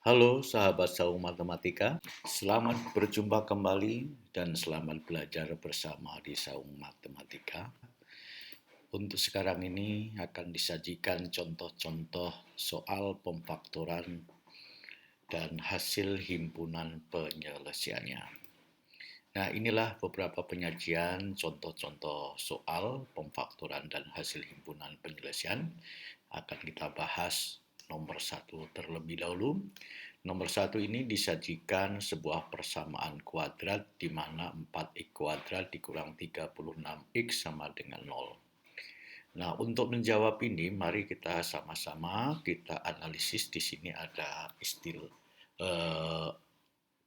Halo sahabat Saung Matematika, selamat berjumpa kembali dan selamat belajar bersama di Saung Matematika. Untuk sekarang ini akan disajikan contoh-contoh soal pemfaktoran dan hasil himpunan penyelesaiannya. Nah, inilah beberapa penyajian contoh-contoh soal pemfaktoran dan hasil himpunan penyelesaian. Akan kita bahas nomor 1 terlebih dahulu. Nomor 1 ini disajikan sebuah persamaan kuadrat di mana 4x kuadrat dikurang 36x sama dengan 0. Nah, untuk menjawab ini, mari kita sama-sama kita analisis. Di sini ada istilah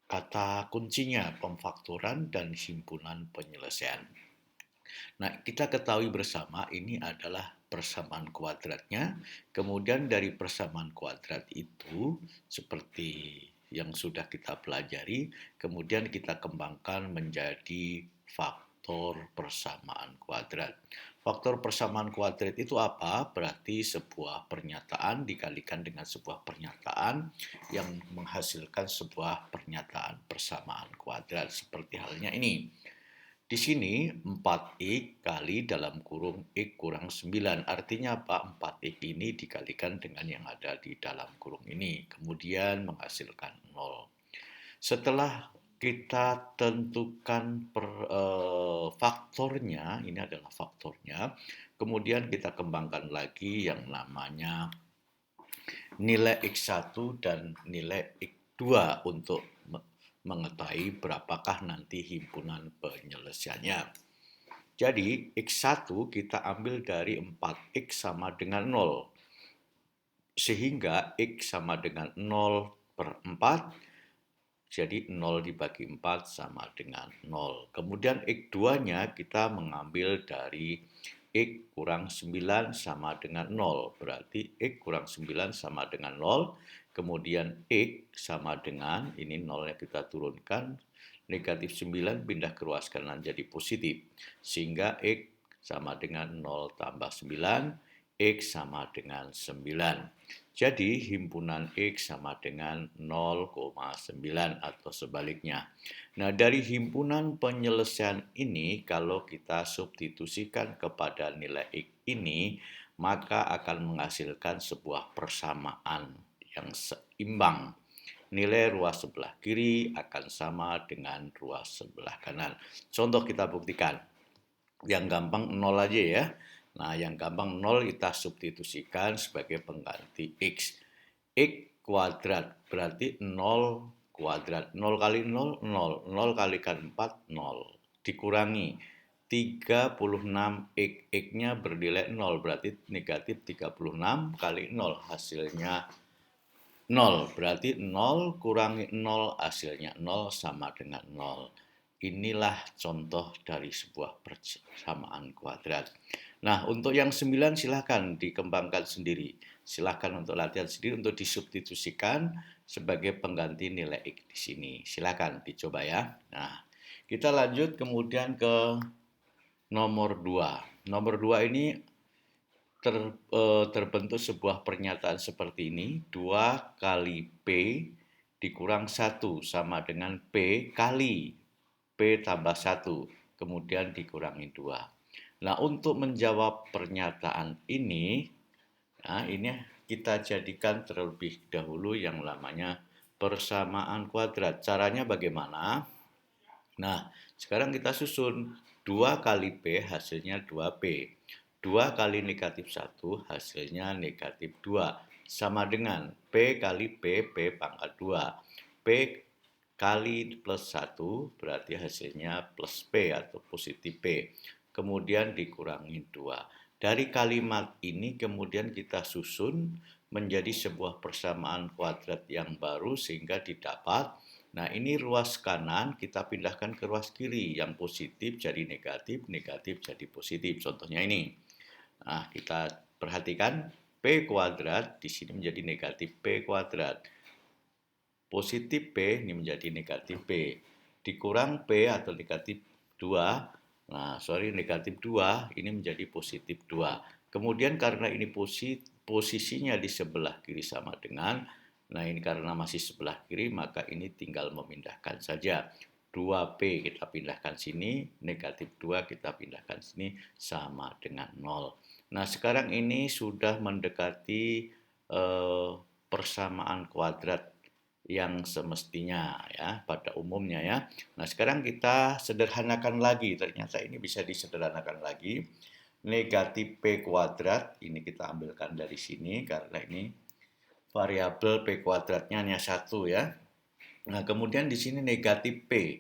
kata kuncinya pemfaktoran dan himpunan penyelesaian. Nah, kita ketahui bersama ini adalah persamaan kuadratnya. Kemudian dari persamaan kuadrat itu, seperti yang sudah kita pelajari, kemudian kita kembangkan menjadi faktor persamaan kuadrat. Faktor persamaan kuadrat itu apa? Berarti sebuah pernyataan dikalikan dengan sebuah pernyataan yang menghasilkan sebuah pernyataan persamaan kuadrat. Seperti halnya ini. Di sini 4x kali dalam kurung x kurang 9. Artinya apa? 4x ini dikalikan dengan yang ada di dalam kurung ini. Kemudian menghasilkan 0. Setelah kita tentukan faktornya, ini adalah faktornya. Kemudian kita kembangkan lagi yang namanya nilai x1 dan nilai x2 untuk mengetahui berapakah nanti himpunan penyelesaiannya. Jadi, x1 kita ambil dari 4x sama dengan 0. Sehingga x sama dengan 0 per 4. Jadi 0 dibagi 4 sama dengan 0. Kemudian x2-nya kita mengambil dari x kurang 9 sama dengan 0. Berarti x kurang 9 sama dengan 0. Kemudian x sama dengan, ini 0-nya kita turunkan, negatif 9 pindah ke ruas kanan jadi positif. Sehingga x sama dengan 0 tambah 9, x sama dengan 9. Jadi himpunan x sama dengan 0,9 atau sebaliknya. Nah, dari himpunan penyelesaian ini kalau kita substitusikan kepada nilai x ini, maka akan menghasilkan sebuah persamaan yang seimbang. Nilai ruas sebelah kiri akan sama dengan ruas sebelah kanan. Contoh kita buktikan. Yang gampang 0 aja ya. Nah, yang gampang 0 kita substitusikan sebagai pengganti x. X kuadrat berarti 0 kuadrat. 0 kali 0, 0. 0 kalikan 4, 0. Dikurangi 36 x. X-nya bernilai 0, berarti negatif 36 kali 0. Hasilnya 0. Berarti 0 kurangi 0 hasilnya 0 sama dengan 0. Inilah contoh dari sebuah persamaan kuadrat. Nah, untuk yang 9 silahkan dikembangkan sendiri. Silahkan untuk latihan sendiri untuk disubstitusikan sebagai pengganti nilai X di sini. Silahkan dicoba ya. Nah, kita lanjut kemudian ke nomor 2. Nomor 2 ini terbentuk sebuah pernyataan seperti ini. 2 kali P dikurang 1 sama dengan P kali P tambah 1, kemudian dikurangi 2. Nah, untuk menjawab pernyataan ini, nah ini kita jadikan terlebih dahulu yang namanya persamaan kuadrat. Caranya bagaimana? Nah, sekarang kita susun 2 kali P hasilnya 2P. 2 kali negatif 1 hasilnya negatif 2. Sama dengan P kali P, P pangkat 2. P kali plus 1 berarti hasilnya plus P atau positif P. Kemudian dikurangi 2. Dari kalimat ini kemudian kita susun menjadi sebuah persamaan kuadrat yang baru sehingga didapat. Nah, ini ruas kanan kita pindahkan ke ruas kiri. Yang positif jadi negatif, negatif jadi positif. Contohnya ini. Nah, kita perhatikan P kuadrat di sini menjadi negatif P kuadrat. Positif P ini menjadi negatif P. Dikurang P atau negatif 2. Negatif 2 ini menjadi positif 2. Kemudian karena ini posisinya di sebelah kiri sama dengan Nah, ini karena masih sebelah kiri, maka ini tinggal memindahkan saja. 2P kita pindahkan sini, negatif 2 kita pindahkan sini, sama dengan 0. Nah, sekarang ini sudah mendekati persamaan kuadrat yang semestinya ya, pada umumnya ya. Nah, sekarang kita sederhanakan lagi, ternyata ini bisa disederhanakan lagi. Negatif P kuadrat, ini kita ambilkan dari sini, karena ini variabel P kuadratnya hanya 1 ya. Nah, kemudian di sini negatif P.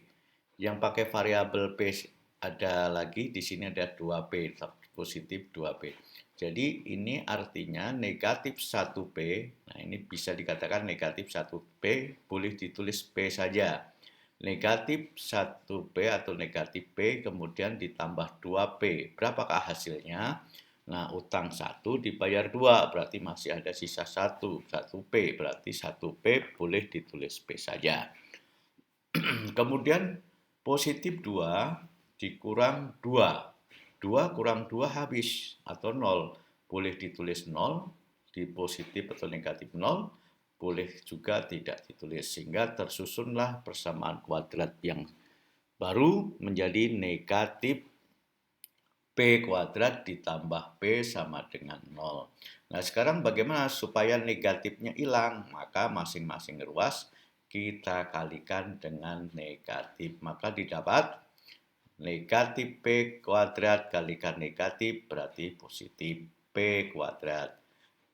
Yang pakai variabel P ada lagi, di sini ada 2P, positif 2P. Jadi ini artinya negatif 1P, nah ini bisa dikatakan negatif 1P, boleh ditulis P saja. Negatif 1P atau negatif P, kemudian ditambah 2P. Berapakah hasilnya? Nah, utang 1 dibayar 2, berarti masih ada sisa 1, 1P, berarti 1P boleh ditulis P saja. Kemudian positif 2 dikurang 2. 2 kurang 2 habis atau 0. Boleh ditulis 0 di positif atau negatif 0. Boleh juga tidak ditulis. Sehingga tersusunlah persamaan kuadrat yang baru menjadi negatif P kuadrat ditambah P sama dengan 0. Nah, sekarang bagaimana supaya negatifnya hilang? Maka masing-masing ruas kita kalikan dengan negatif. Maka didapat negatif P kuadrat kalikan negatif berarti positif P kuadrat.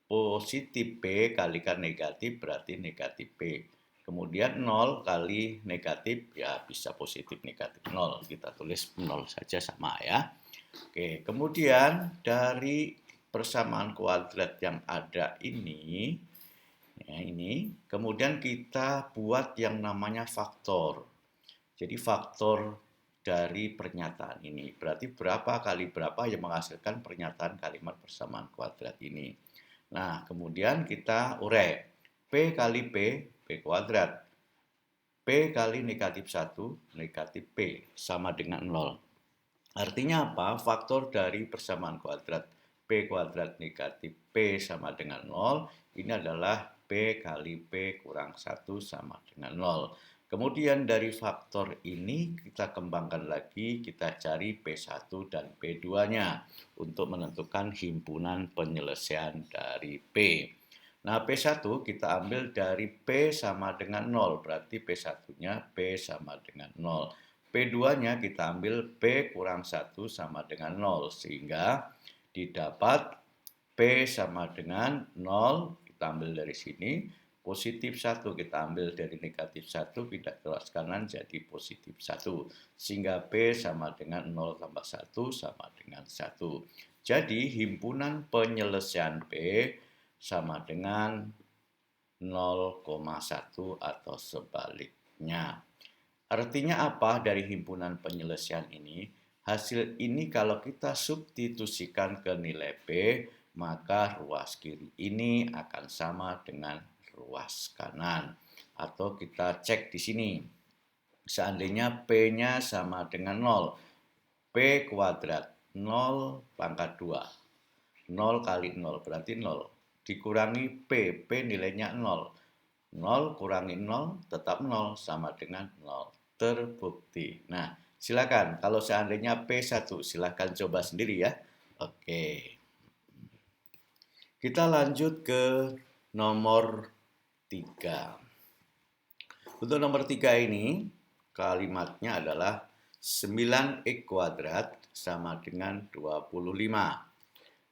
Positif P kalikan negatif berarti negatif P. Kemudian 0 kali negatif ya bisa positif negatif 0. Kita tulis 0 saja sama ya. Oke, kemudian dari persamaan kuadrat yang ada ini, ya ini, kemudian kita buat yang namanya faktor. Jadi faktor dari pernyataan ini. Berarti berapa kali berapa yang menghasilkan pernyataan kalimat persamaan kuadrat ini. Nah, kemudian kita urai. P kali P, P kuadrat. P kali negatif 1, negatif P, sama dengan 0. Artinya apa? Faktor dari persamaan kuadrat P kuadrat negatif P sama dengan 0, ini adalah P kali P kurang 1 sama dengan 0. Kemudian dari faktor ini kita kembangkan lagi, kita cari P1 dan P2-nya untuk menentukan himpunan penyelesaian dari P. Nah, P1 kita ambil dari P sama dengan 0, berarti P1-nya P sama dengan 0. P2-nya kita ambil P kurang 1 sama dengan 0, sehingga didapat P sama dengan 0, kita ambil dari sini, positif 1 kita ambil dari negatif 1, pindah ke ruas kanan jadi positif 1, sehingga P sama dengan 0 tambah 1 sama dengan 1. Jadi himpunan penyelesaian P sama dengan 0,1 atau sebaliknya. Artinya apa dari himpunan penyelesaian ini? Hasil ini kalau kita substitusikan ke nilai P, maka ruas kiri ini akan sama dengan ruas kanan. Atau kita cek di sini. Seandainya P-nya sama dengan 0, P kuadrat 0 pangkat 2. 0 kali 0 berarti 0. Dikurangi P, P nilainya 0. 0 kurangi 0 tetap 0 sama dengan 0. Terbukti. Nah, silakan. Kalau seandainya P1, silakan coba sendiri ya. Oke. Kita lanjut ke nomor 3. Untuk nomor 3 ini, kalimatnya adalah 9x kuadrat sama dengan 25.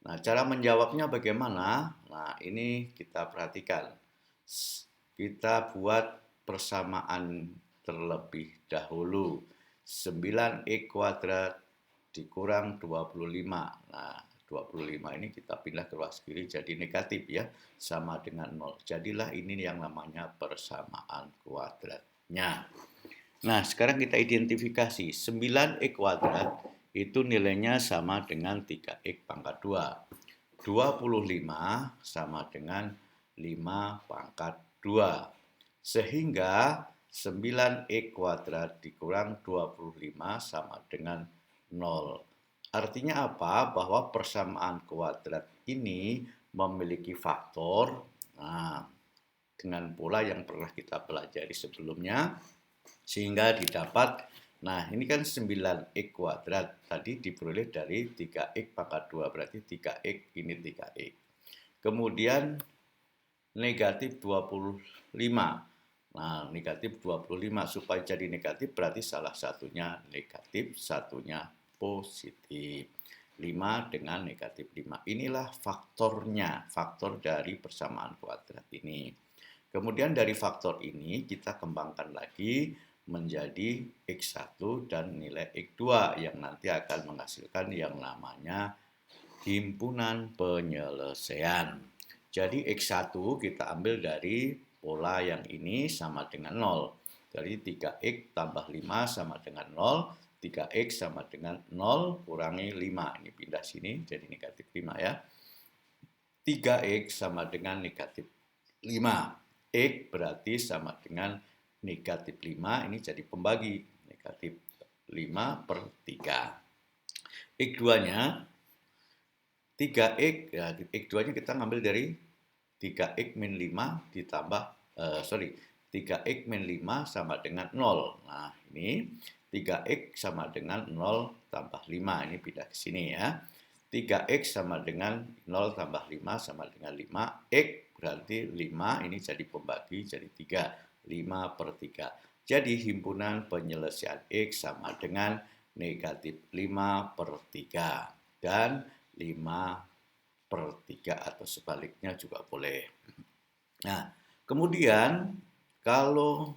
Nah, cara menjawabnya bagaimana? Nah, ini kita perhatikan. Kita buat persamaan terlebih dahulu. 9x kuadrat dikurang 25. Nah, 25 ini kita pindah ke ruas kiri jadi negatif ya, sama dengan 0. Jadilah ini yang namanya persamaan kuadratnya. Nah, sekarang kita identifikasi 9x kuadrat itu nilainya sama dengan 3x pangkat 2. 25 sama dengan 5 pangkat 2. Sehingga 9x kuadrat dikurang 25 sama dengan 0. Artinya apa? Bahwa persamaan kuadrat ini memiliki faktor. Nah, dengan pola yang pernah kita pelajari sebelumnya, sehingga didapat, nah ini kan 9x kuadrat, tadi diperoleh dari 3x pangkat 2, berarti 3x ini 3x. Kemudian negatif 25. Nah, negatif 25, supaya jadi negatif berarti salah satunya negatif, satunya positif. 5 dengan negatif 5. Inilah faktornya, faktor dari persamaan kuadrat ini. Kemudian dari faktor ini kita kembangkan lagi menjadi X1 dan nilai X2 yang nanti akan menghasilkan yang namanya himpunan penyelesaian. Jadi X1 kita ambil dari pola yang ini sama dengan 0. Jadi 3X tambah 5 sama dengan 0. 3X sama dengan 0 kurangi 5. Ini pindah sini jadi negatif 5 ya. 3X sama dengan negatif 5. X berarti sama dengan negatif 5. Ini jadi pembagi. Negatif 5 per 3. X2-nya 3x, ya, x2-nya kita ngambil dari 3x min 5 ditambah, 3x min 5 sama dengan 0. Nah, ini 3x sama dengan 0 tambah 5, ini pindah ke sini ya. 3x sama dengan 0 tambah 5 sama dengan 5, x berarti 5, ini jadi pembagi, jadi 3, 5 per 3. Jadi himpunan penyelesaian x sama dengan negatif 5 per 3. Dan 5 per 3 atau sebaliknya juga boleh. Nah, kemudian kalau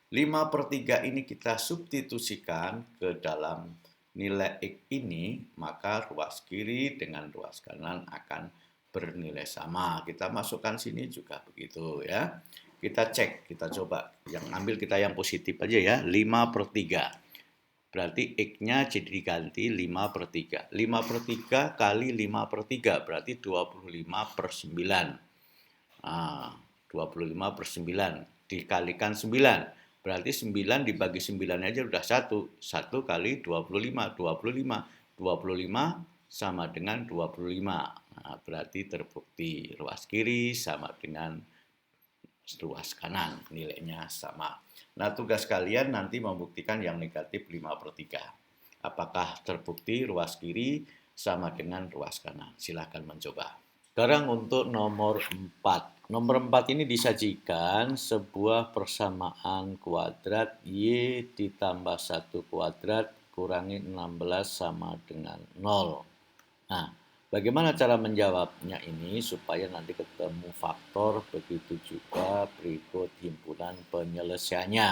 5 per 3 ini kita substitusikan ke dalam nilai X ini, maka ruas kiri dengan ruas kanan akan bernilai sama. Kita masukkan sini juga begitu ya. Kita cek, kita coba. Yang ambil kita yang positif aja ya, 5 per 3. Berarti X-nya jadi diganti 5 per 3. 5 per 3 kali 5 per 3 berarti 25 per 9. Nah, 25 per 9 dikalikan 9. Berarti 9 dibagi 9 aja udah 1. 1 kali 25. 25. 25 sama dengan 25. Nah, berarti terbukti ruas kiri sama dengan ruas kanan, nilainya sama. Nah, tugas kalian nanti membuktikan yang negatif 5 per 3. Apakah terbukti ruas kiri sama dengan ruas kanan? Silahkan mencoba. Sekarang untuk nomor 4. Nomor 4 ini disajikan sebuah persamaan kuadrat Y ditambah 1 kuadrat kurangi 16 sama dengan 0. Nah, bagaimana cara menjawabnya ini supaya nanti ketemu faktor, begitu juga berikut himpunan penyelesaiannya.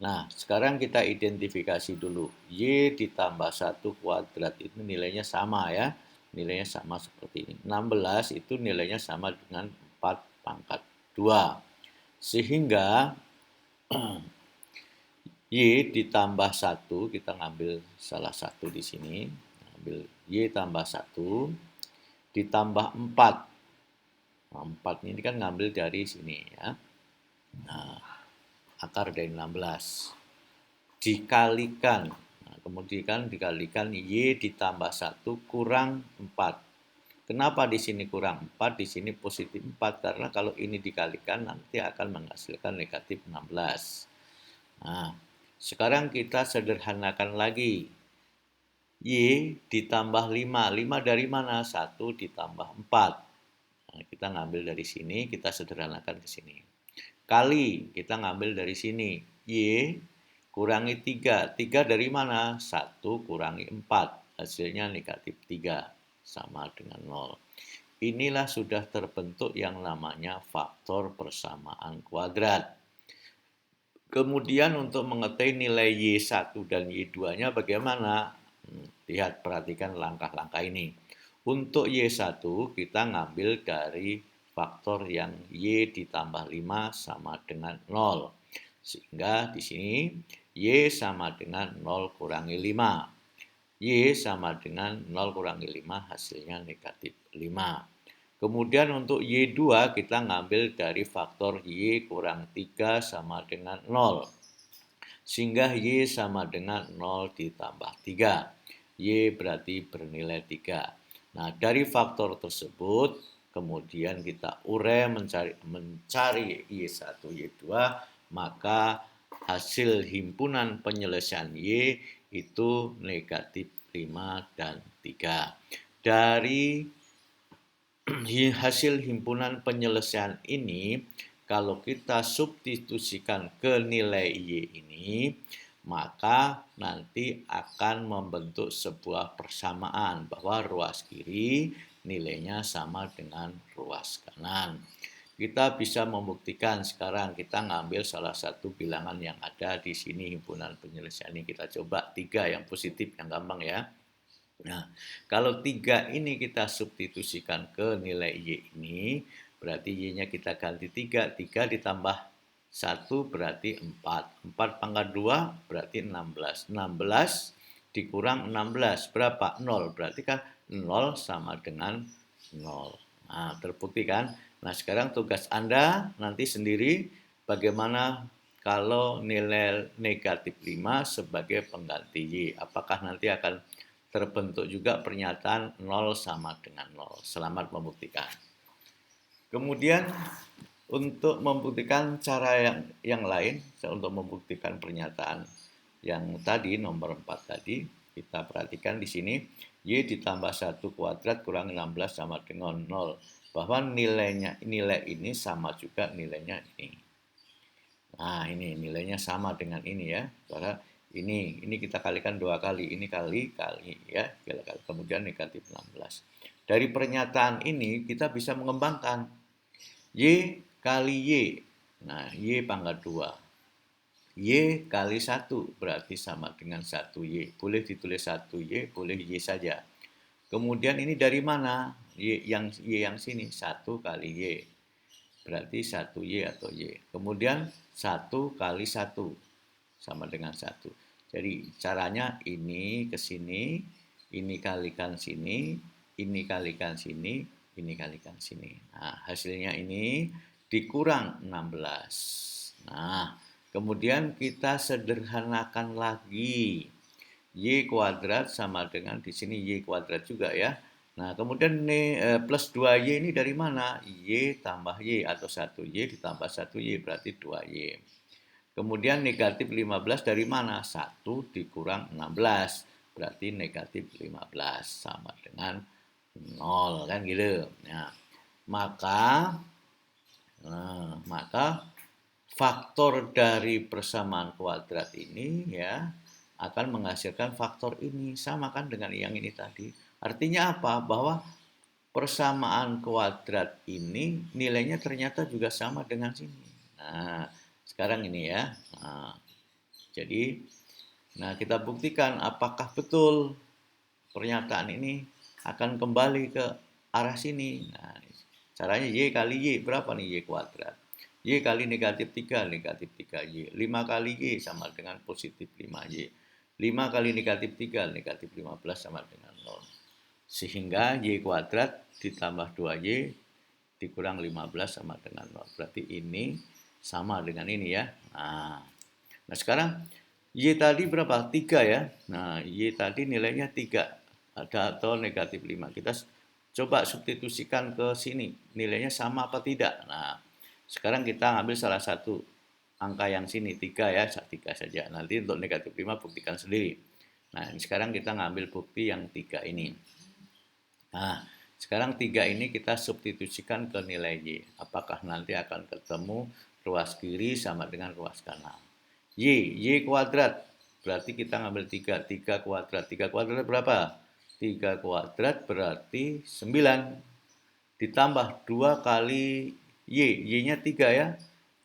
Nah, sekarang kita identifikasi dulu. Y ditambah 1 kuadrat itu nilainya sama ya. Nilainya sama seperti ini. 16 itu nilainya sama dengan 4 pangkat 2. Sehingga Y ditambah 1, kita ngambil salah satu di sini. Ambil Y tambah 1 ditambah 4. Nah, 4 ini kan ngambil dari sini ya. Nah, akar dari 16. Dikalikan. Nah, kemudian dikalikan Y ditambah 1 kurang 4. Kenapa di sini kurang 4, di sini positif 4? Karena kalau ini dikalikan nanti akan menghasilkan negatif 16. Nah, sekarang kita sederhanakan lagi. Y ditambah 5. 5 dari mana? 1 ditambah 4. Nah, kita ngambil dari sini, kita sederhanakan ke sini. Kali, kita ngambil dari sini. Y kurangi 3. 3 dari mana? 1 kurangi 4. Hasilnya negatif 3. Sama dengan 0. Inilah sudah terbentuk yang namanya faktor persamaan kuadrat. Kemudian untuk mengetahui nilai Y1 dan Y2-nya bagaimana? Lihat, perhatikan langkah-langkah ini. Untuk Y1 kita ngambil dari faktor yang Y ditambah 5 sama dengan 0. Sehingga di sini Y sama dengan 0 kurangi 5. Y sama dengan 0 kurangi 5 hasilnya negatif 5. Kemudian untuk Y2 kita ngambil dari faktor Y kurang 3 sama dengan 0. Sehingga Y sama dengan 0 ditambah 3. Y berarti bernilai 3. Nah, dari faktor tersebut kemudian kita urai mencari Y1, Y2, maka hasil himpunan penyelesaian Y itu negatif 5 dan 3. Dari hasil himpunan penyelesaian ini, kalau kita substitusikan ke nilai Y ini, maka nanti akan membentuk sebuah persamaan bahwa ruas kiri nilainya sama dengan ruas kanan. Kita bisa membuktikan sekarang, kita ngambil salah satu bilangan yang ada di sini himpunan penyelesaian ini. Kita coba 3 yang positif, yang gampang ya. Nah, kalau 3 ini kita substitusikan ke nilai Y ini, berarti Y-nya kita ganti 3. 3 ditambah 1 berarti 4. 4 pangkat 2 berarti 16. 16 dikurang 16 berapa? 0. Berarti kan 0 sama dengan 0. Nah, terbukti kan? Nah, sekarang tugas Anda nanti sendiri bagaimana kalau nilai negatif 5 sebagai pengganti Y. Apakah nanti akan terbentuk juga pernyataan 0 sama dengan 0. Selamat membuktikan. Kemudian untuk membuktikan cara yang lain, untuk membuktikan pernyataan yang tadi, nomor 4 tadi, kita perhatikan di sini, Y ditambah 1 kuadrat kurang 16 sama dengan 0. Bahwa nilai ini sama juga nilainya ini. Nah, ini nilainya sama dengan ini ya. Karena ini kita kalikan 2 kali, ini kali ya, kemudian negatif 16. Dari pernyataan ini kita bisa mengembangkan Y kali Y. Nah, Y pangkat 2. Y kali 1 berarti sama dengan 1Y. Boleh ditulis 1Y, boleh Y saja. Kemudian ini dari mana? Y yang sini, 1 kali Y. Berarti 1Y atau Y. Kemudian 1 kali 1 sama dengan 1. Jadi caranya ini ke sini, ini kalikan sini, ini kalikan sini, ini kalikan sini. Nah, hasilnya ini dikurang 16. Nah, kemudian kita sederhanakan lagi. Y kuadrat sama dengan di sini Y kuadrat juga ya. Nah, kemudian plus 2Y ini dari mana? Y tambah Y atau 1Y ditambah 1Y berarti 2Y. Kemudian negatif 15 dari mana? 1 dikurang 16. Berarti negatif 15 sama dengan 0 kan gitu. Nah, maka faktor dari persamaan kuadrat ini ya akan menghasilkan faktor ini, sama kan dengan yang ini tadi. Artinya apa? Bahwa persamaan kuadrat ini nilainya ternyata juga sama dengan sini. Nah, sekarang ini ya. Jadi, kita buktikan apakah betul pernyataan ini akan kembali ke arah sini. Nah, caranya Y kali Y, berapa nih Y kuadrat? Y kali negatif 3, negatif 3Y. 5 kali Y sama dengan positif 5Y. 5 kali negatif 3, negatif 15 sama dengan 0. Sehingga Y kuadrat ditambah 2Y dikurang 15 sama dengan 0. Berarti ini sama dengan ini ya. Nah sekarang Y tadi berapa? 3 ya. Nah, Y tadi nilainya 3 atau negatif 5. Kita coba substitusikan ke sini. Nilainya sama apa tidak? Nah, sekarang kita ambil salah satu angka yang sini, 3 ya, 3 saja. Nanti untuk negatif 5 buktikan sendiri. Nah, sekarang kita ngambil bukti yang 3 ini. Nah, sekarang 3 ini kita substitusikan ke nilai Y. Apakah nanti akan ketemu ruas kiri sama dengan ruas kanan? Y kuadrat. Berarti kita ngambil 3. 3 kuadrat. 3 kuadrat berapa? 3 kuadrat berarti 9. Ditambah 2 kali Y. Y-nya 3 ya.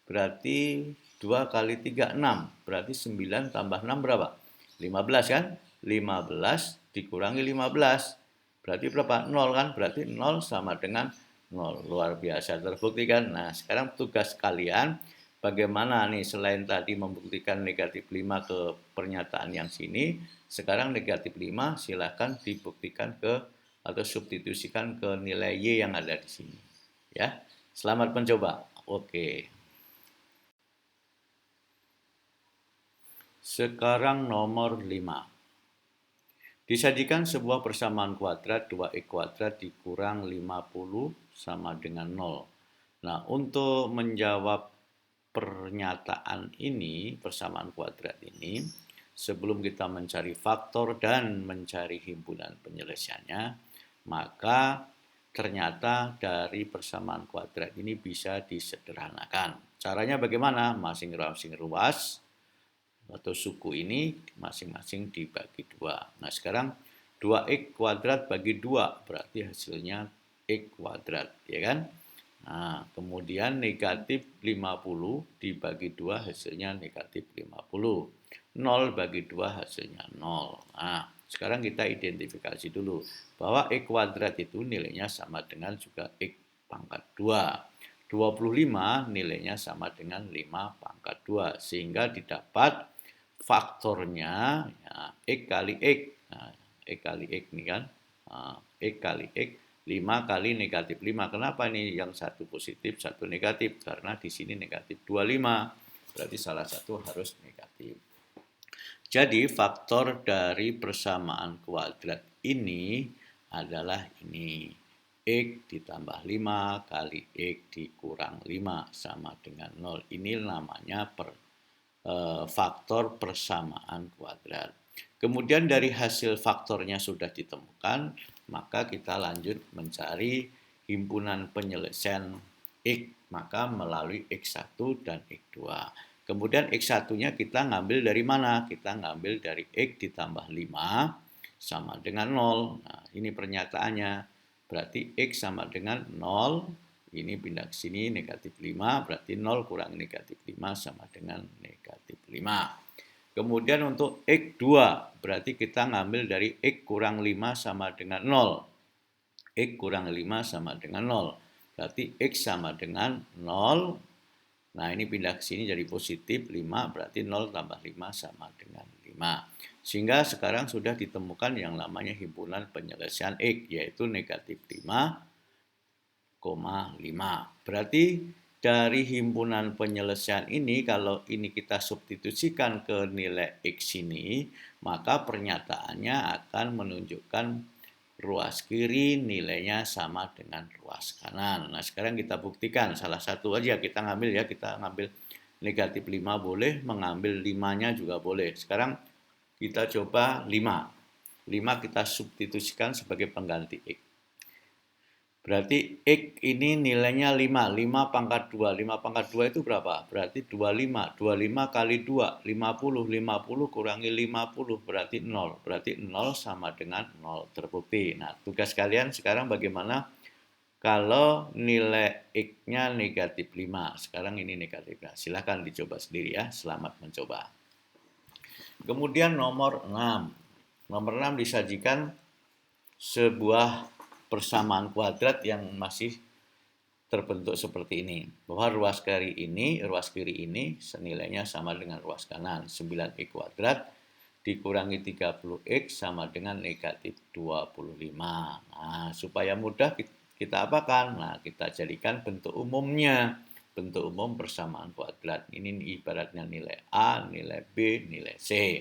Berarti 2 kali 3, 6. Berarti 9 tambah 6 berapa? 15 kan? 15 dikurangi 15. Berarti berapa? 0 kan? Berarti 0 sama dengan 0. Luar biasa terbuktikan. Nah, sekarang tugas kalian bagaimana nih selain tadi membuktikan negatif 5 ke pernyataan yang sini, sekarang negatif 5 silakan dibuktikan ke atau substitusikan ke nilai Y yang ada di sini. Ya. Selamat mencoba. Oke. Sekarang nomor 5. Disajikan sebuah persamaan kuadrat 2x kuadrat dikurang 50 sama dengan 0. Nah, untuk menjawab pernyataan ini, persamaan kuadrat ini, sebelum kita mencari faktor dan mencari himpunan penyelesaiannya, maka ternyata dari persamaan kuadrat ini bisa disederhanakan. Caranya bagaimana? Masing-masing ruas atau suku ini masing-masing dibagi 2. Nah, sekarang 2x kuadrat bagi 2 berarti hasilnya x kuadrat, ya kan? Nah, kemudian negatif 50 dibagi 2 hasilnya negatif 50. 0 bagi 2 hasilnya 0. Nah, sekarang kita identifikasi dulu bahwa x kuadrat itu nilainya sama dengan juga x pangkat 2. 25 nilainya sama dengan 5 pangkat 2. Sehingga didapat faktornya ya, x kali x. Nah, x kali x ini kan. X kali x 5 kali negatif 5. Kenapa ini yang satu positif, satu negatif? Karena di sini negatif 25. Berarti salah satu harus negatif. Jadi faktor dari persamaan kuadrat ini adalah ini. X ditambah 5 kali X dikurang 5 sama dengan 0. Ini namanya faktor persamaan kuadrat. Kemudian dari hasil faktornya sudah ditemukan, maka kita lanjut mencari himpunan penyelesaian X, maka melalui X1 dan X2. Kemudian X1-nya kita ngambil dari mana? Kita ngambil dari X ditambah 5 sama dengan 0. Nah, ini pernyataannya. Berarti X sama dengan 0. Ini pindah ke sini negatif 5, berarti 0 kurang negatif 5 sama dengan negatif 5. Kemudian untuk X2, berarti kita ngambil dari X kurang 5 sama dengan 0. X kurang 5 sama dengan 0. Berarti X sama dengan 0. Nah, ini pindah ke sini jadi positif 5, berarti 0 tambah 5 sama dengan 5. Sehingga sekarang sudah ditemukan yang namanya himpunan penyelesaian X, yaitu negatif 5, 5. Berarti dari himpunan penyelesaian ini, kalau ini kita substitusikan ke nilai X ini, maka pernyataannya akan menunjukkan ruas kiri nilainya sama dengan ruas kanan. Nah, sekarang kita buktikan salah satu aja kita ngambil ya, kita ngambil negatif 5 boleh, mengambil 5-nya juga boleh. Sekarang kita coba 5. 5 kita substitusikan sebagai pengganti X. Berarti X ini nilainya 5. 5 pangkat 2. 5 pangkat 2 itu berapa? Berarti 25. 25 kali 2, 50. 50 kurangi 50 berarti 0. Berarti 0 sama dengan 0. Terbukti. Nah, tugas kalian sekarang bagaimana kalau nilai X-nya negatif 5. Sekarang ini negatif. Nah, silahkan dicoba sendiri ya. Selamat mencoba. Kemudian nomor 6. Nomor 6 disajikan sebuah persamaan kuadrat yang masih terbentuk seperti ini. Bahwa ruas kiri ini senilainya sama dengan ruas kanan. 9x kuadrat dikurangi 30x sama dengan negatif 25. Nah, supaya mudah kita apakan? Nah, kita jadikan bentuk umumnya. Bentuk umum persamaan kuadrat. Ini ibaratnya nilai A, nilai B, nilai C.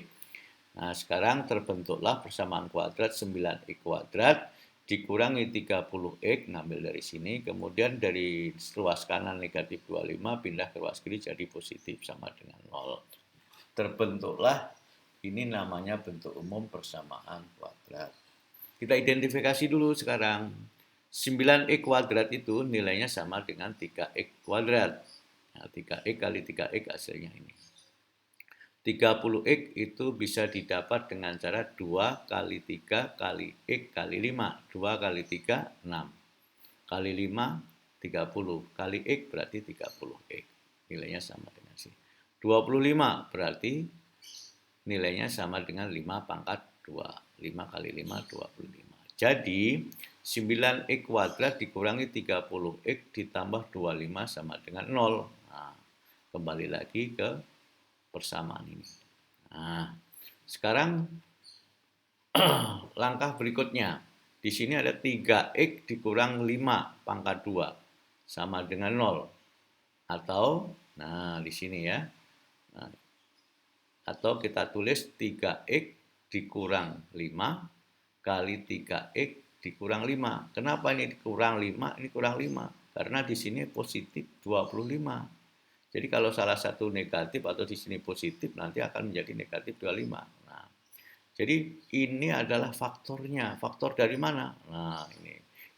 Nah, sekarang terbentuklah persamaan kuadrat 9x kuadrat dikurangi 30x, ngambil dari sini, kemudian dari ruas kanan negatif 25 pindah ke ruas kiri jadi positif sama dengan 0. Terbentuklah ini namanya bentuk umum persamaan kuadrat. Kita identifikasi dulu sekarang. 9x kuadrat itu nilainya sama dengan 3x kuadrat. Nah, 3x kali 3x hasilnya ini. 30x itu bisa didapat dengan cara 2 kali 3 kali X kali 5. 2 kali 3, 6. Kali 5, 30. Kali X berarti 30x. Nilainya sama dengan sini. 25 berarti nilainya sama dengan 5 pangkat 2. 5 kali 5, 25. Jadi, 9x kuadrat dikurangi 30x ditambah 25 sama dengan 0. Nah, kembali lagi ke persamaan ini. Nah, sekarang langkah berikutnya. Di sini ada 3x dikurang 5 pangkat 2 sama dengan 0. Atau, nah di sini ya. Nah, atau kita tulis 3x dikurang 5 kali 3x dikurang 5. Kenapa ini dikurang 5? Ini kurang 5. Karena di sini positif 25. Jadi kalau salah satu negatif atau di sini positif, nanti akan menjadi negatif 25. Nah, jadi ini adalah faktornya. Faktor dari mana? Nah,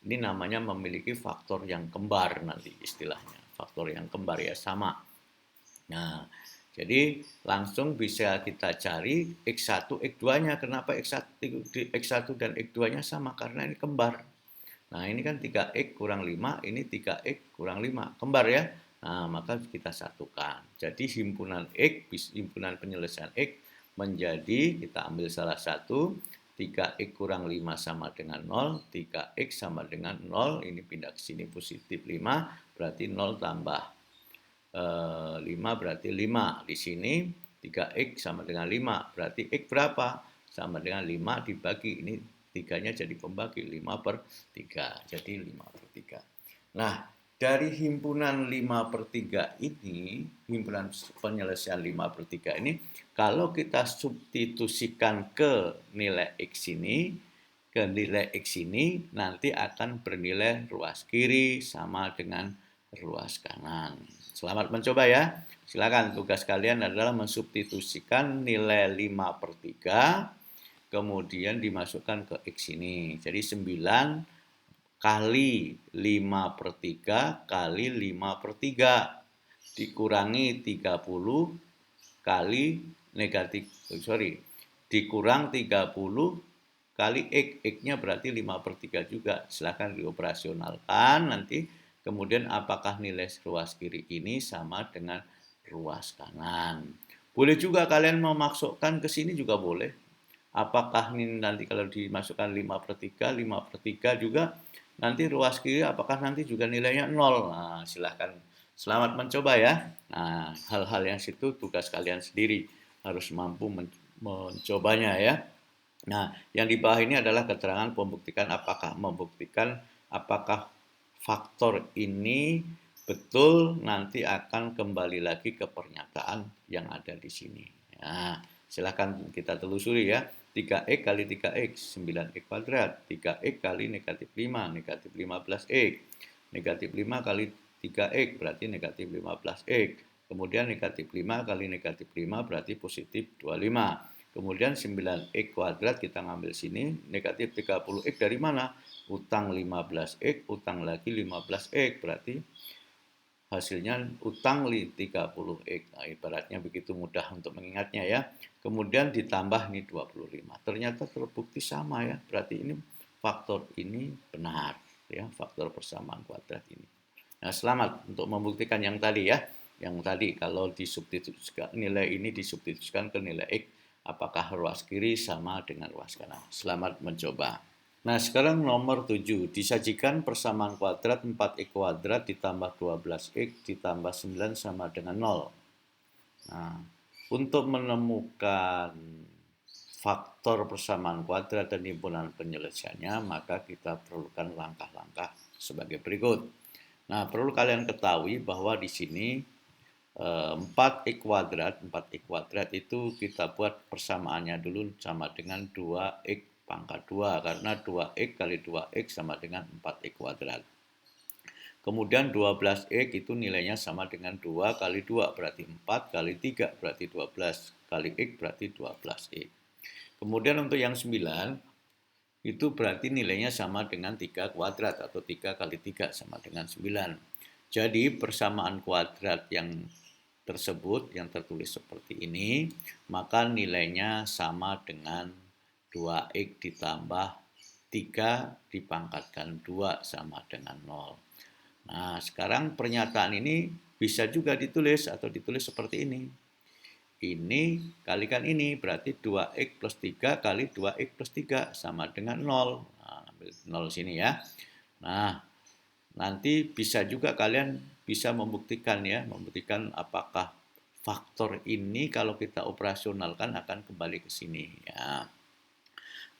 ini namanya memiliki faktor yang kembar nanti istilahnya. Faktor yang kembar ya sama. Nah, jadi langsung bisa kita cari X1, X2-nya. Kenapa X1 dan X2-nya sama? Karena ini kembar. Nah, ini kan 3X kurang 5, ini 3X kurang 5. Kembar ya? Nah, maka kita satukan. Jadi himpunan X, himpunan penyelesaian X menjadi, kita ambil salah satu, 3X kurang 5 sama dengan 0, 3X sama dengan 0, ini pindah ke sini positif 5, berarti 0 tambah 5 berarti 5. Di sini 3X sama dengan 5, berarti X berapa? Sama dengan 5 dibagi, ini 3-nya jadi pembagi, 5/3, jadi 5/3. Nah, dari himpunan 5/3 ini, himpunan penyelesaian 5/3 ini, kalau kita substitusikan ke nilai X ini, nanti akan bernilai ruas kiri sama dengan ruas kanan. Selamat mencoba ya. Silakan, tugas kalian adalah mensubstitusikan nilai 5/3 kemudian dimasukkan ke X ini. Jadi 9 kali 5/3 kali 5/3 dikurangi 30 kali dikurang 30 kali X. X-nya berarti 5/3 juga. Silahkan dioperasionalkan nanti. Kemudian apakah nilai ruas kiri ini sama dengan ruas kanan. Boleh juga kalian memasukkan ke sini juga boleh. Apakah ini nanti kalau dimasukkan 5/3, 5/3 juga nanti ruas kiri apakah nanti juga nilainya 0. Nah, silahkan selamat mencoba ya. Nah, hal-hal yang situ tugas kalian sendiri harus mampu mencobanya ya. Nah, yang di bawah ini adalah keterangan membuktikan apakah faktor ini betul nanti akan kembali lagi ke pernyataan yang ada di sini. Nah, silakan kita telusuri ya. 3X kali 3X, 9X kuadrat. 3X kali negatif 5, negatif 15X. Negatif 5 kali 3X berarti negatif 15X. Kemudian negatif 5 kali negatif 5 berarti positif 25. Kemudian 9X kuadrat kita ngambil sini, negatif 30X dari mana? Utang 15X, utang lagi 15X, berarti hasilnya utang 30X. Nah, ibaratnya begitu mudah untuk mengingatnya ya. Kemudian ditambah nih 25. Ternyata terbukti sama ya, berarti ini faktor ini benar ya, faktor persamaan kuadrat ini. Nah, selamat untuk membuktikan yang tadi ya. Yang tadi kalau disubstitusikan nilai ini disubstitusikan ke nilai X, apakah ruas kiri sama dengan ruas kanan? Selamat mencoba. Nah, sekarang nomor 7. Disajikan persamaan kuadrat 4X kuadrat ditambah 12X ditambah 9 sama dengan 0. Nah, untuk menemukan faktor persamaan kuadrat dan himpunan penyelesaiannya, maka kita perlukan langkah-langkah sebagai berikut. Nah, perlu kalian ketahui bahwa di sini 4X kuadrat itu kita buat persamaannya dulu sama dengan 2X pangkat 2, karena 2X kali 2X sama dengan 4X kuadrat. Kemudian 12X itu nilainya sama dengan 2 kali 2, berarti 4 kali 3, berarti 12, kali X berarti 12X. Kemudian untuk yang 9, itu berarti nilainya sama dengan 3 kuadrat, atau 3 kali 3 sama dengan 9. Jadi persamaan kuadrat yang tersebut, yang tertulis seperti ini, maka nilainya sama dengan 2X ditambah 3 dipangkatkan 2 sama dengan 0. Nah, sekarang pernyataan ini bisa juga ditulis atau ditulis seperti ini. Ini kalikan ini, berarti 2X plus 3 kali 2X plus 3 sama dengan 0. Nah, ambil 0 sini ya. Nah, nanti bisa juga kalian bisa membuktikan ya, membuktikan apakah faktor ini kalau kita operasionalkan akan kembali ke sini ya.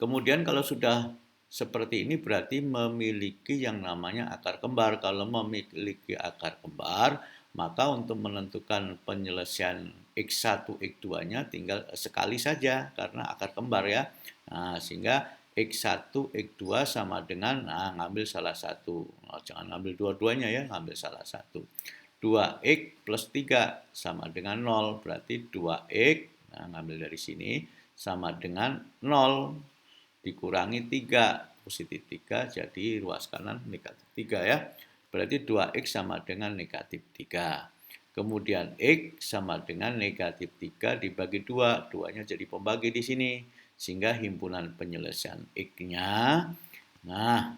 Kemudian kalau sudah seperti ini berarti memiliki yang namanya akar kembar. Kalau memiliki akar kembar, maka untuk menentukan penyelesaian X1, X2-nya tinggal sekali saja karena akar kembar ya. Nah, sehingga X1, X2 sama dengan, nah ngambil salah satu. Oh, jangan ngambil dua-duanya ya, ngambil salah satu. 2X plus 3 sama dengan 0, berarti 2X, nah ngambil dari sini, sama dengan 0, dikurangi 3, positif 3, jadi ruas kanan negatif 3 ya. Berarti 2X sama dengan negatif 3. Kemudian X sama dengan negatif 3 dibagi 2, 2-nya jadi pembagi di sini. Sehingga himpunan penyelesaian X-nya, nah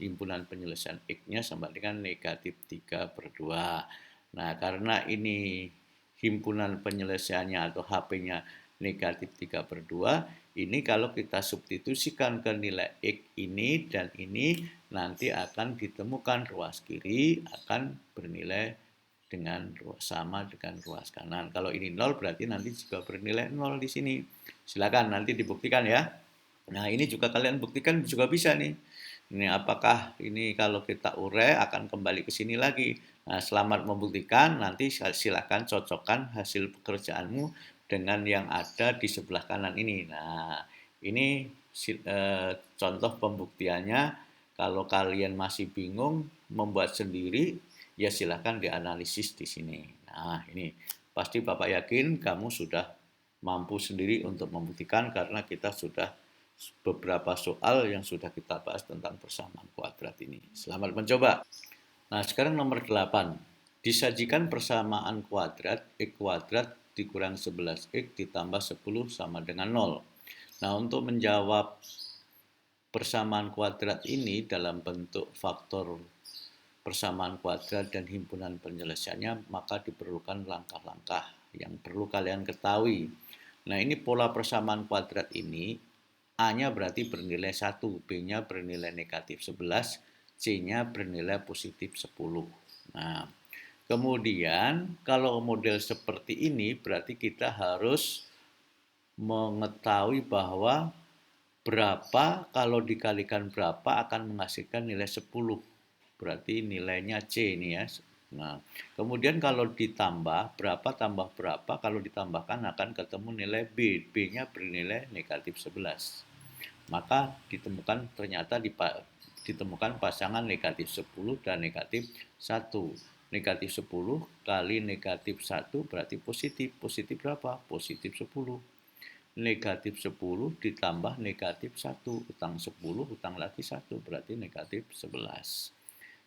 himpunan penyelesaian X-nya sama dengan negatif 3/2. Nah karena ini himpunan penyelesaiannya atau HP-nya negatif 3/2, ini kalau kita substitusikan ke nilai X ini dan ini, nanti akan ditemukan ruas kiri akan bernilai dengan sama dengan ruas kanan. Kalau ini 0 berarti nanti juga bernilai 0 di sini. Silakan nanti dibuktikan ya. Nah, ini juga kalian buktikan juga bisa nih. Ini apakah ini kalau kita urai akan kembali ke sini lagi. Nah, selamat membuktikan, nanti silakan cocokkan hasil pekerjaanmu dengan yang ada di sebelah kanan ini. Nah, ini contoh pembuktiannya. Kalau kalian masih bingung membuat sendiri, ya silahkan dianalisis di sini. Nah, ini pasti Bapak yakin kamu sudah mampu sendiri untuk membuktikan karena kita sudah beberapa soal yang sudah kita bahas tentang persamaan kuadrat ini. Selamat mencoba. Nah, sekarang nomor 8. Disajikan persamaan kuadrat X kuadrat dikurang 11X ditambah 10 sama dengan 0. Nah, untuk menjawab persamaan kuadrat ini dalam bentuk faktor persamaan kuadrat dan himpunan penyelesaiannya, maka diperlukan langkah-langkah yang perlu kalian ketahui. Nah, ini pola persamaan kuadrat ini, A-nya berarti bernilai 1, B-nya bernilai negatif 11, C-nya bernilai positif 10. Nah, kemudian kalau model seperti ini berarti kita harus mengetahui bahwa berapa kalau dikalikan berapa akan menghasilkan nilai 10. Berarti nilainya C ini ya. Nah, kemudian kalau ditambah, berapa tambah berapa, kalau ditambahkan akan ketemu nilai B. B-nya bernilai negatif 11. Maka ternyata ditemukan pasangan negatif 10 dan negatif 1. Negatif 10 kali negatif 1 berarti positif. Positif berapa? Positif 10. Negatif 10 ditambah negatif 1. Utang 10, utang lagi 1. Berarti negatif 11.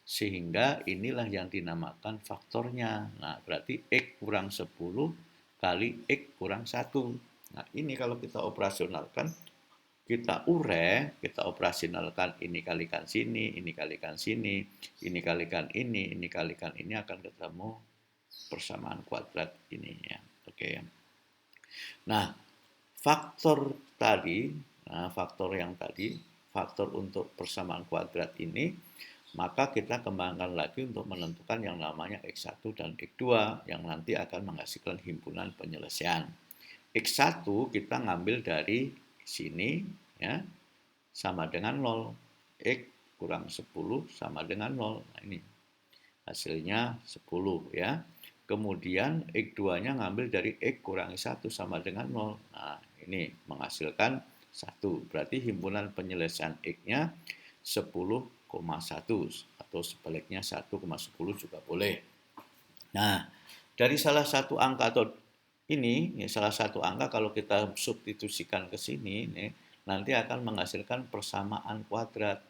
Sehingga inilah yang dinamakan faktornya. Nah, berarti X kurang 10 kali X kurang 1. Nah, ini kalau kita operasionalkan, kita urai, kita operasionalkan ini kalikan sini, ini kalikan sini, ini kalikan ini kalikan ini akan ketemu persamaan kuadrat ini ya. Oke ya. Nah, faktor tadi, faktor untuk persamaan kuadrat ini, maka kita kembangkan lagi untuk menentukan yang namanya X1 dan X2 yang nanti akan menghasilkan himpunan penyelesaian. X1 kita ngambil dari sini ya, sama dengan 0. X kurang 10 sama dengan 0. Nah, ini hasilnya 10 ya. Kemudian X2-nya ngambil dari X kurangi 1 sama dengan 0. Nah, ini menghasilkan 1. Berarti himpunan penyelesaian X-nya 10,1 atau sebaliknya 1,10 juga boleh. Nah, dari salah satu angka atau ini, salah satu angka kalau kita substitusikan ke sini, nanti akan menghasilkan persamaan kuadrat.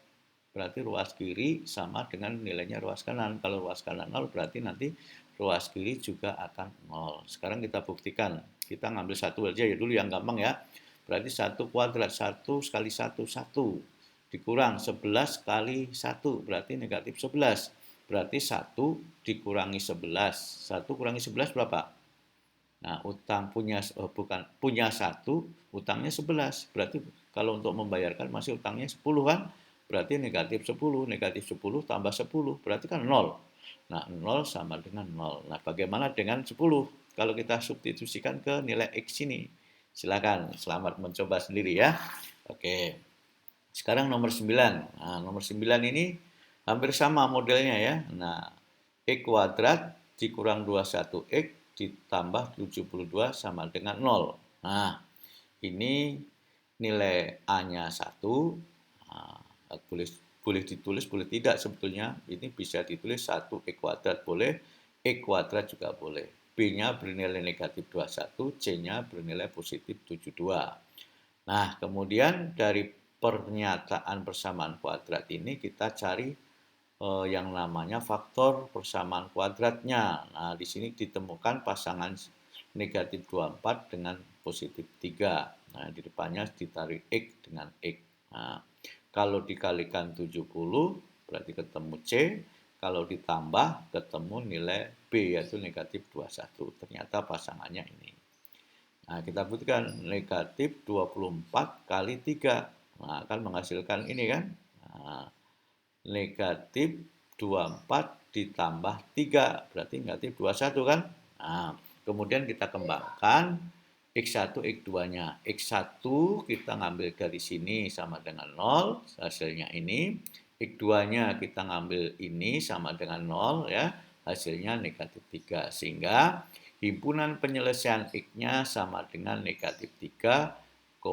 Berarti ruas kiri sama dengan nilainya ruas kanan. Kalau ruas kanan 0 berarti nanti ruas kiri juga akan 0. Sekarang kita buktikan. Kita ngambil satu aja ya dulu yang gampang ya. Berarti 1 kuadrat, 1 kali 1, 1. Dikurang 11 kali 1, berarti negatif 11. Berarti 1 dikurangi 11. 1 kurangi 11 berapa? Nah, utang punya 1, utangnya 11. Berarti kalau untuk membayarkan masih utangnya 10 kan? Berarti negatif 10. Negatif 10 tambah 10. Berarti kan 0. Nah, 0 sama dengan 0. Nah, bagaimana dengan 10? Kalau kita substitusikan ke nilai X ini. Silakan, selamat mencoba sendiri ya. Oke. Sekarang nomor 9. Nah, nomor 9 ini hampir sama modelnya ya. Nah, X kuadrat dikurang 21X ditambah 72 sama dengan 0. Nah, ini nilai A-nya 1, nah, boleh boleh ditulis, boleh tidak sebetulnya. Ini bisa ditulis 1 X kuadrat boleh, X kuadrat juga boleh. B-nya bernilai negatif 21, C-nya bernilai positif 72. Nah, kemudian dari pernyataan persamaan kuadrat ini kita cari yang namanya faktor persamaan kuadratnya. Nah, di sini ditemukan pasangan negatif 24 dengan positif 3. Nah, di depannya ditarik X dengan X. Nah, kalau dikalikan 70, berarti ketemu C. Kalau ditambah, ketemu nilai B, yaitu negatif 21. Ternyata pasangannya ini. Nah, kita butuhkan negatif 24 kali 3. Nah, akan menghasilkan ini kan. Nah, negatif 24 ditambah 3, berarti negatif 21 kan. Nah, kemudian kita kembangkan X1, X2-nya. X1 kita ngambil dari sini sama dengan 0, hasilnya ini. X2-nya kita ngambil ini sama dengan 0 ya, hasilnya negatif 3. Sehingga himpunan penyelesaian X-nya sama dengan negatif 3,25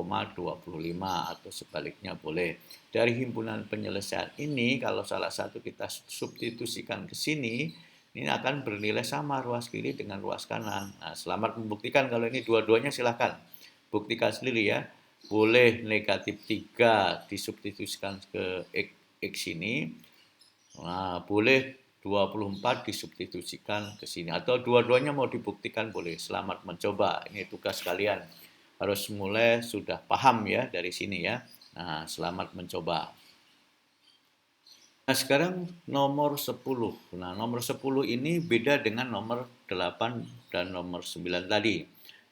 atau sebaliknya boleh. Dari himpunan penyelesaian ini, kalau salah satu kita substitusikan ke sini, ini akan bernilai sama ruas kiri dengan ruas kanan. Nah, selamat membuktikan kalau ini dua-duanya silahkan. Buktikan sendiri ya. Boleh negatif 3 disubstitusikan ke X ini. Nah, boleh 24 disubstitusikan ke sini. Atau dua-duanya mau dibuktikan boleh. Selamat mencoba. Ini tugas kalian. Harus mulai sudah paham ya dari sini ya. Nah, selamat mencoba. Nah, sekarang nomor 10. Nah, nomor 10 ini beda dengan nomor 8 dan nomor 9 tadi.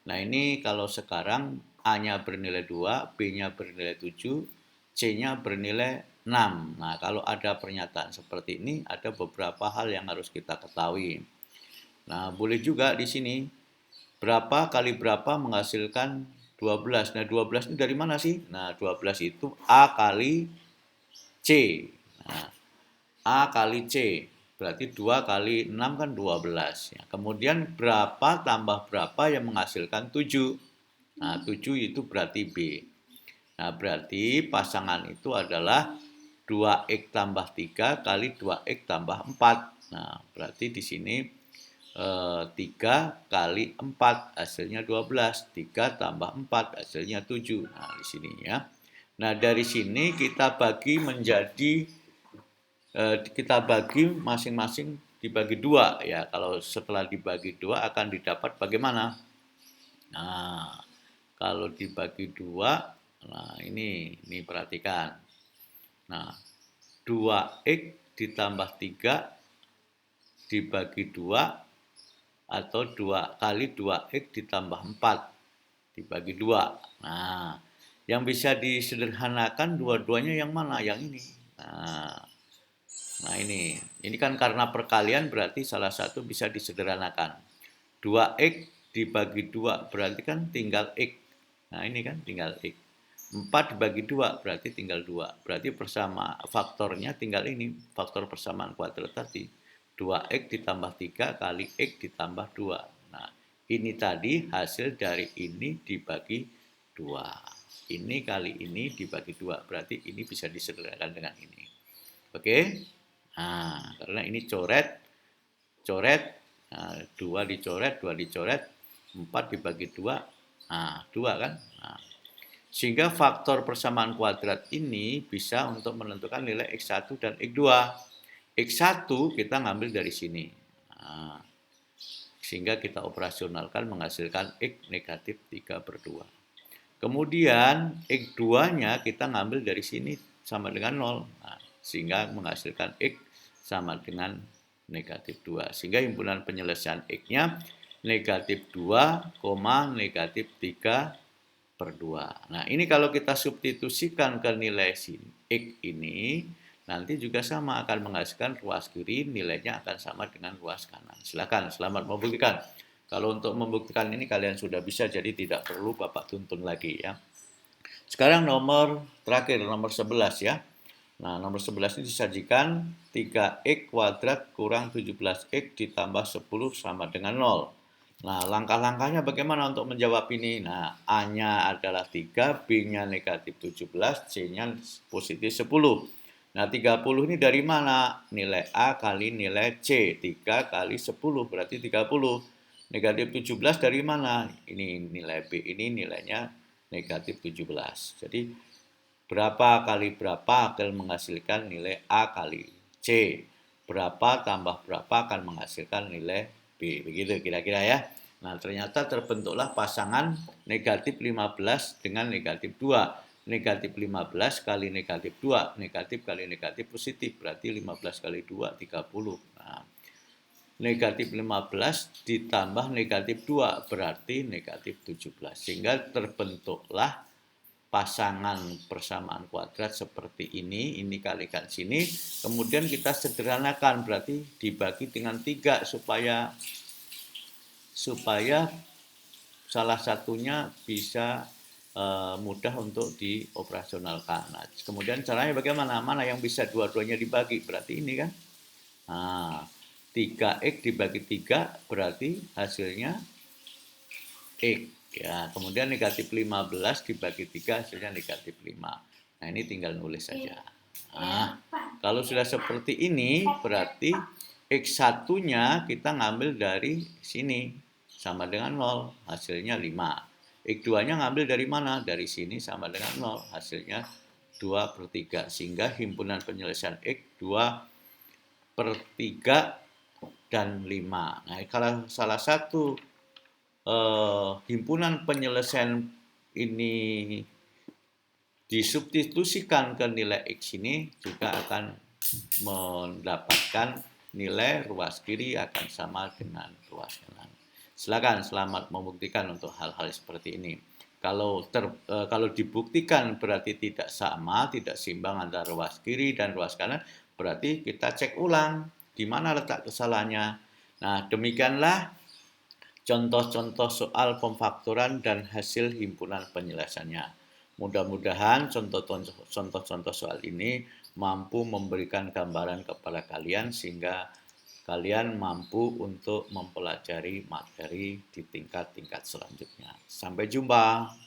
Nah, ini kalau sekarang A-nya bernilai 2, B-nya bernilai 7, C-nya bernilai 6. Nah, kalau ada pernyataan seperti ini, ada beberapa hal yang harus kita ketahui. Nah, boleh juga di sini, berapa kali berapa menghasilkan 12. Nah, 12 ini dari mana sih? Nah, 12 itu A kali C. Nah, A kali C, berarti 2 kali 6 kan 12. Ya. Kemudian berapa tambah berapa yang menghasilkan 7. Nah, 7 itu berarti B. Nah, berarti pasangan itu adalah 2X tambah 3 kali 2X tambah 4. Nah, berarti di sini 3 kali 4 hasilnya 12. 3 tambah 4 hasilnya 7. Nah, di sini ya. Nah, dari sini kita bagi menjadi kita bagi masing-masing dibagi 2 ya. Kalau setelah dibagi 2 akan didapat bagaimana? Nah, kalau dibagi 2, nah ini perhatikan. Nah, 2X ditambah 3 dibagi 2 atau 2 kali 2X ditambah 4 dibagi 2. Nah, yang bisa disederhanakan dua-duanya yang mana? Yang ini. Nah ini kan karena perkalian berarti salah satu bisa disederhanakan. 2X dibagi 2 berarti kan tinggal X. Nah ini kan tinggal X. 4 dibagi 2 berarti tinggal 2. Berarti bersama faktornya tinggal ini, faktor persamaan kuadrat tadi. 2X ditambah 3 kali X ditambah 2. Nah ini tadi hasil dari ini dibagi 2. Ini kali ini dibagi 2. Berarti ini bisa disederhanakan dengan ini. Oke? Nah, karena ini coret, nah, 2 dicoret, 2 dicoret, 4 dibagi 2, nah 2 kan. Nah, sehingga faktor persamaan kuadrat ini bisa untuk menentukan nilai X1 dan X2. X1 kita ngambil dari sini. Nah, sehingga kita operasionalkan menghasilkan X negatif 3/2. Kemudian X2-nya kita ngambil dari sini sama dengan 0. Nah, sehingga menghasilkan X sama dengan negatif 2. Sehingga himpunan penyelesaian X-nya negatif 2, negatif 3/2. Nah, ini kalau kita substitusikan ke nilai X ini, nanti juga sama akan menghasilkan ruas kiri, nilainya akan sama dengan ruas kanan. Silakan, selamat membuktikan. Kalau untuk membuktikan ini kalian sudah bisa, jadi tidak perlu Bapak tuntun lagi ya. Sekarang nomor terakhir, nomor 11 ya. Nah, nomor 11 ini disajikan 3X kuadrat kurang 17X ditambah 10 sama dengan 0. Nah, langkah-langkahnya bagaimana untuk menjawab ini? Nah, A-nya adalah 3, B-nya negatif 17, C-nya positif 10. Nah, 30 ini dari mana? Nilai A kali nilai C. 3 kali 10 berarti 30. Negatif 17 dari mana? Ini nilai B, ini nilainya negatif 17. Jadi, berapa kali berapa akan menghasilkan nilai A kali C. Berapa tambah berapa akan menghasilkan nilai B. Begitu kira-kira ya. Nah, ternyata terbentuklah pasangan negatif 15 dengan negatif 2. Negatif 15 kali negatif 2. Negatif kali negatif positif. Berarti 15 kali 2, 30. Nah, negatif 15 ditambah negatif 2 berarti negatif 17. Sehingga terbentuklah pasangan persamaan kuadrat seperti ini kalikan sini, kemudian kita sederhanakan, berarti dibagi dengan 3 supaya salah satunya bisa mudah untuk dioperasionalkan. Nah, kemudian caranya bagaimana? Mana yang bisa dua-duanya dibagi? Berarti ini kan. Nah, 3x dibagi 3 berarti hasilnya X. Ya, kemudian negatif 15 dibagi 3 hasilnya negatif 5. Nah, ini tinggal nulis saja. Nah, kalau sudah seperti ini, berarti X1-nya kita ngambil dari sini. Sama dengan 0, hasilnya 5. X2-nya ngambil dari mana? Dari sini sama dengan 0, hasilnya 2/3. Sehingga himpunan penyelesaian X 2/3 dan 5. Nah, kalau salah satu himpunan penyelesaian ini disubstitusikan ke nilai X ini juga akan mendapatkan nilai ruas kiri akan sama dengan ruas kanan. Silakan, selamat membuktikan untuk hal-hal seperti ini. Kalau dibuktikan berarti tidak sama, tidak seimbang antara ruas kiri dan ruas kanan, berarti kita cek ulang di mana letak kesalahannya. Nah, demikianlah contoh-contoh soal pemfaktoran dan hasil himpunan penyelesaiannya. Mudah-mudahan contoh-contoh soal ini mampu memberikan gambaran kepada kalian sehingga kalian mampu untuk mempelajari materi di tingkat-tingkat selanjutnya. Sampai jumpa.